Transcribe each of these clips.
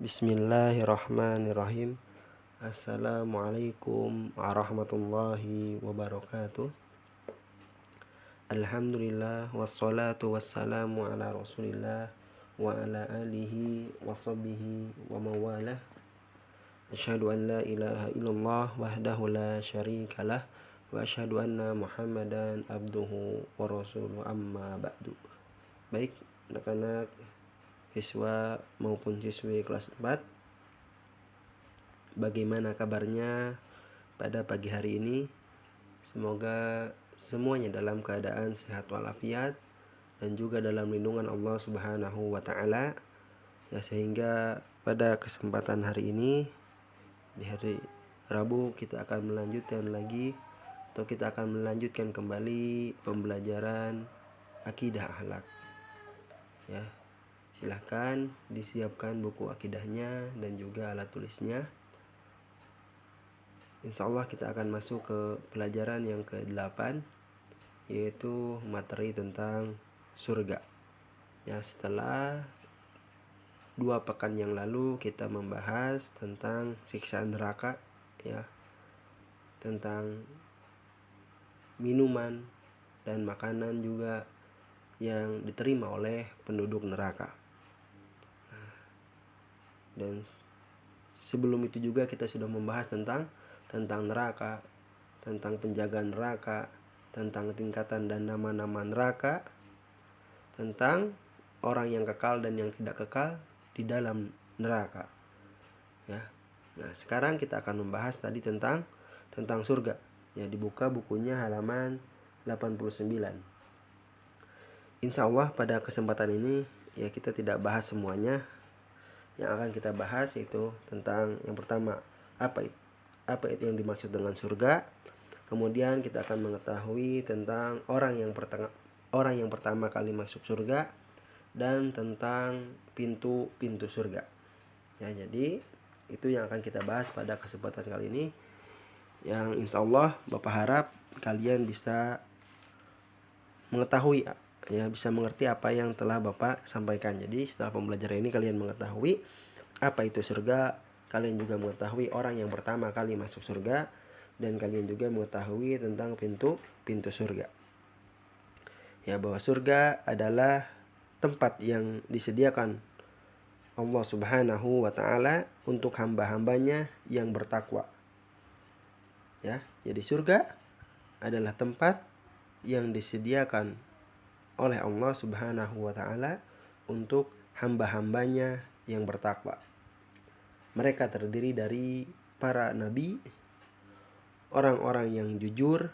Bismillahirrahmanirrahim. Assalamualaikum warahmatullahi wabarakatuh. Alhamdulillah wassalatu wassalamu ala Rasulillah wa ala alihi wa sahbihi wa mawalah. Asyhadu an la ilaha illallah wahdahu la syarikalah wa asyhadu anna Muhammadan abduhu wa rasuluhu amma ba'du. Baik, anak-anak siswa maupun siswi kelas 4, bagaimana kabarnya pada pagi hari ini? Semoga semuanya dalam keadaan sehat walafiat dan juga dalam lindungan Allah Subhanahu wa taala. Ya, sehingga pada kesempatan hari ini, di hari Rabu, kita akan melanjutkan kembali pembelajaran akidah akhlak. Ya, silahkan disiapkan buku akidahnya dan juga alat tulisnya. Insya Allah kita akan masuk ke pelajaran yang ke-8, yaitu materi tentang surga. Ya, setelah 2 pekan yang lalu kita membahas tentang siksa neraka, ya, tentang minuman dan makanan juga yang diterima oleh penduduk neraka. Dan sebelum itu juga kita sudah membahas tentang neraka, tentang penjagaan neraka, tentang tingkatan dan nama-nama neraka, tentang orang yang kekal dan yang tidak kekal di dalam neraka. Ya. Nah, sekarang kita akan membahas tadi tentang surga. Ya, dibuka bukunya halaman 89. Insya Allah pada kesempatan ini ya kita tidak bahas semuanya. Yang akan kita bahas yaitu tentang yang pertama, apa itu yang dimaksud dengan surga. Kemudian kita akan mengetahui tentang orang yang pertama kali masuk surga dan tentang pintu surga. Ya, jadi itu yang akan kita bahas pada kesempatan kali ini, yang insya Allah Bapak harap kalian bisa mengetahui, ya, bisa mengerti apa yang telah Bapak sampaikan. Jadi setelah pembelajaran ini kalian mengetahui apa itu surga, kalian juga mengetahui orang yang pertama kali masuk surga, dan kalian juga mengetahui tentang pintu surga. Ya, bahwa surga adalah tempat yang disediakan Allah Subhanahu wa taala untuk hamba-hambanya yang bertakwa. Ya, jadi surga adalah tempat yang disediakan oleh Allah Subhanahu wa taala untuk hamba-hambanya yang bertakwa. Mereka terdiri dari para nabi, orang-orang yang jujur,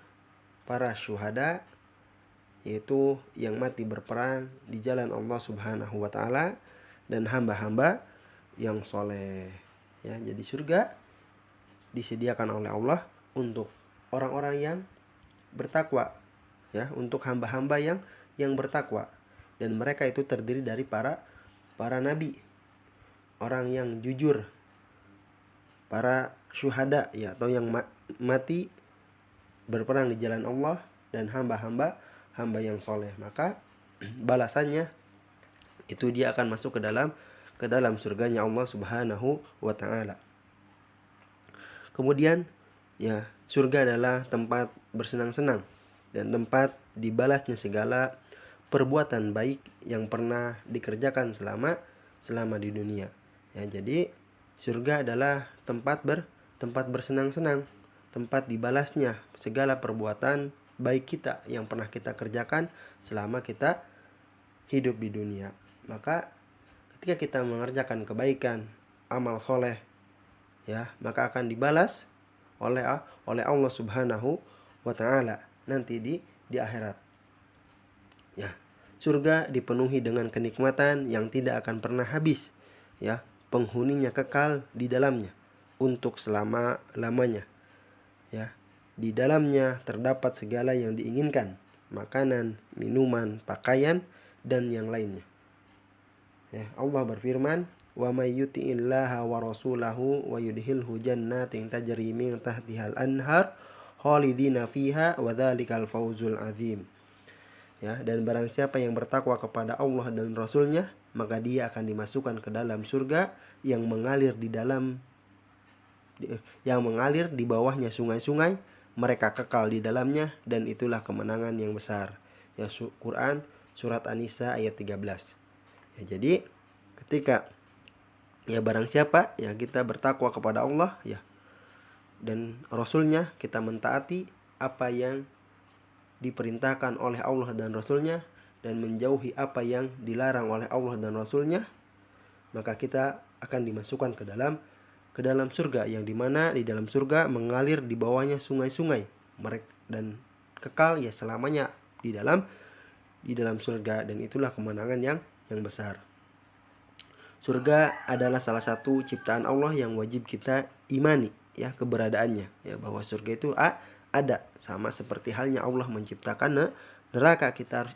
para syuhada, yaitu yang mati berperang di jalan Allah Subhanahu wa taala, dan hamba-hamba yang soleh. Ya, jadi surga disediakan oleh Allah untuk orang-orang yang bertakwa, ya, untuk hamba-hamba yang bertakwa, dan mereka itu terdiri dari para nabi, orang yang jujur, para syuhada, ya, atau yang mati berperang di jalan Allah, dan hamba yang soleh. Maka balasannya itu dia akan masuk ke dalam surganya Allah Subhanahu wa taala. Kemudian, ya, surga adalah tempat bersenang-senang dan tempat dibalasnya segala perbuatan baik yang pernah dikerjakan selama di dunia. Ya, jadi surga adalah tempat bersenang-senang, tempat dibalasnya segala perbuatan baik kita yang pernah kita kerjakan selama kita hidup di dunia. Maka ketika kita mengerjakan kebaikan, amal soleh, ya, maka akan dibalas oleh Allah Subhanahu wa taala nanti di akhirat. Ya, surga dipenuhi dengan kenikmatan yang tidak akan pernah habis, ya. Penghuninya kekal di dalamnya untuk selama-lamanya. Ya, di dalamnya terdapat segala yang diinginkan, makanan, minuman, pakaian, dan yang lainnya. Ya, Allah berfirman, "Wa may yuti'illaha wa rasulahu wa yudkhilhu jannatin tajri min tahtihal anhar khalidina fiha wa dzalikal fawzul azim." Ya, dan barang siapa yang bertakwa kepada Allah dan Rasulnya, maka dia akan dimasukkan ke dalam surga yang mengalir di bawahnya sungai-sungai, mereka kekal di dalamnya, dan itulah kemenangan yang besar. Ya, Quran surat An-Nisa ayat 13. Ya, jadi ketika ya barang siapa ya kita bertakwa kepada Allah ya dan Rasulnya, kita mentaati apa yang diperintahkan oleh Allah dan Rasulnya dan menjauhi apa yang dilarang oleh Allah dan Rasulnya, maka kita akan dimasukkan ke dalam surga, yang dimana di dalam surga mengalir di bawahnya sungai-sungai mereka dan kekal ya selamanya di dalam surga, dan itulah kemenangan yang besar. Surga adalah salah satu ciptaan Allah yang wajib kita imani ya keberadaannya, ya bahwa surga itu ada, sama seperti halnya Allah menciptakan neraka, kita harus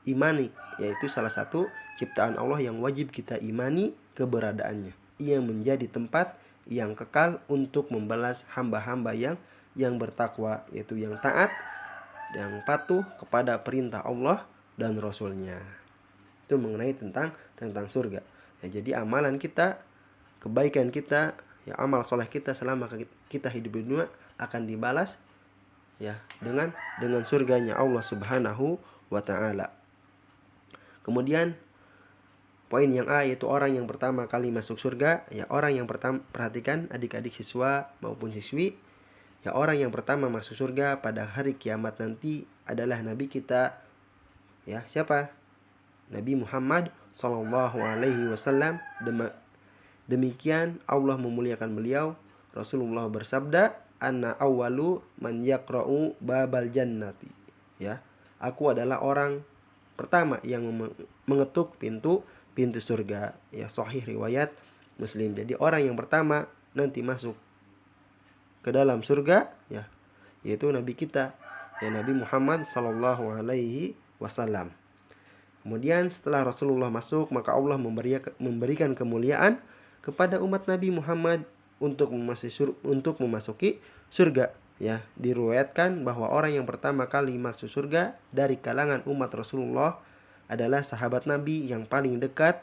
imani, yaitu salah satu ciptaan Allah yang wajib kita imani keberadaannya. Ia menjadi tempat yang kekal untuk membalas hamba-hamba yang bertakwa, yaitu yang taat, yang patuh kepada perintah Allah dan Rasulnya. Itu mengenai tentang surga. Ya, jadi amalan kita, kebaikan kita, ya amal soleh kita selama kita hidup di dunia akan dibalas ya dengan surganya Allah Subhanahu wa taala. Kemudian poin yang A, yaitu orang yang pertama kali masuk surga. Ya, orang yang pertama, perhatikan adik-adik siswa maupun siswi, ya orang yang pertama masuk surga pada hari kiamat nanti adalah Nabi kita. Ya, siapa? Nabi Muhammad Sallallahu Alaihi Wasallam. Demikian Allah memuliakan beliau. Rasulullah bersabda, "Anna awwalu man yaqra'u babal jannati." Ya, aku adalah orang pertama yang mengetuk pintu surga. Ya, sahih riwayat Muslim. Jadi orang yang pertama nanti masuk ke dalam surga ya yaitu Nabi kita, ya Nabi Muhammad Sallallahu Alaihi Wasallam. Kemudian setelah Rasulullah masuk, maka Allah memberikan kemuliaan kepada umat Nabi Muhammad untuk memasuki surga. Ya, diriwayatkan bahwa orang yang pertama kali masuk surga dari kalangan umat Rasulullah adalah sahabat Nabi yang paling dekat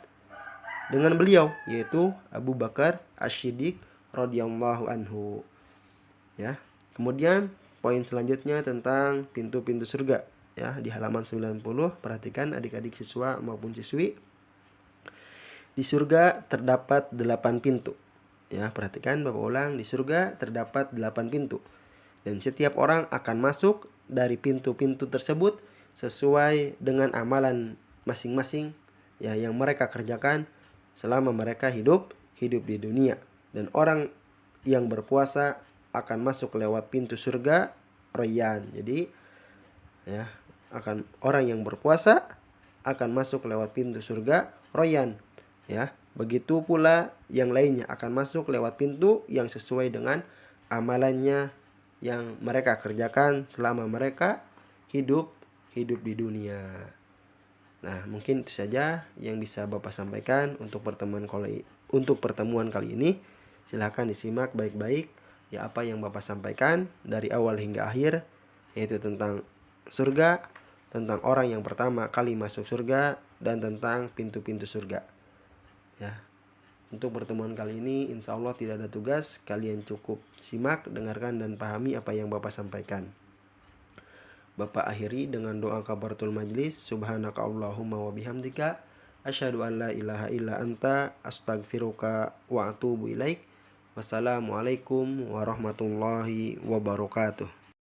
dengan beliau, yaitu Abu Bakar As-Siddiq radhiyallahu anhu. Ya. Kemudian poin selanjutnya tentang pintu-pintu surga. Ya, di halaman 90, perhatikan adik-adik siswa maupun siswi. Di surga terdapat 8 pintu. Ya, perhatikan Bapak ulang, di surga terdapat 8 pintu. Dan setiap orang akan masuk dari pintu-pintu tersebut sesuai dengan amalan masing-masing ya yang mereka kerjakan selama mereka hidup di dunia. Dan orang yang berpuasa akan masuk lewat pintu surga Rayyan. Jadi ya, orang yang berpuasa akan masuk lewat pintu surga Rayyan. Ya, begitu pula yang lainnya akan masuk lewat pintu yang sesuai dengan amalannya yang mereka kerjakan selama mereka hidup di dunia. Nah, mungkin itu saja yang bisa Bapak sampaikan untuk pertemuan kali ini. Silahkan disimak baik-baik ya apa yang Bapak sampaikan dari awal hingga akhir, yaitu tentang surga, tentang orang yang pertama kali masuk surga, dan tentang pintu-pintu surga. Ya, untuk pertemuan kali ini insya Allah tidak ada tugas, kalian cukup simak, dengarkan, dan pahami apa yang Bapak sampaikan. Bapak akhiri dengan doa kafaratul majlis. Subhanaka Allahumma wa bihamdika asyhadu an la ilaha illa anta astaghfiruka wa atubu ilaik. Wassalamualaikum warahmatullahi wabarakatuh.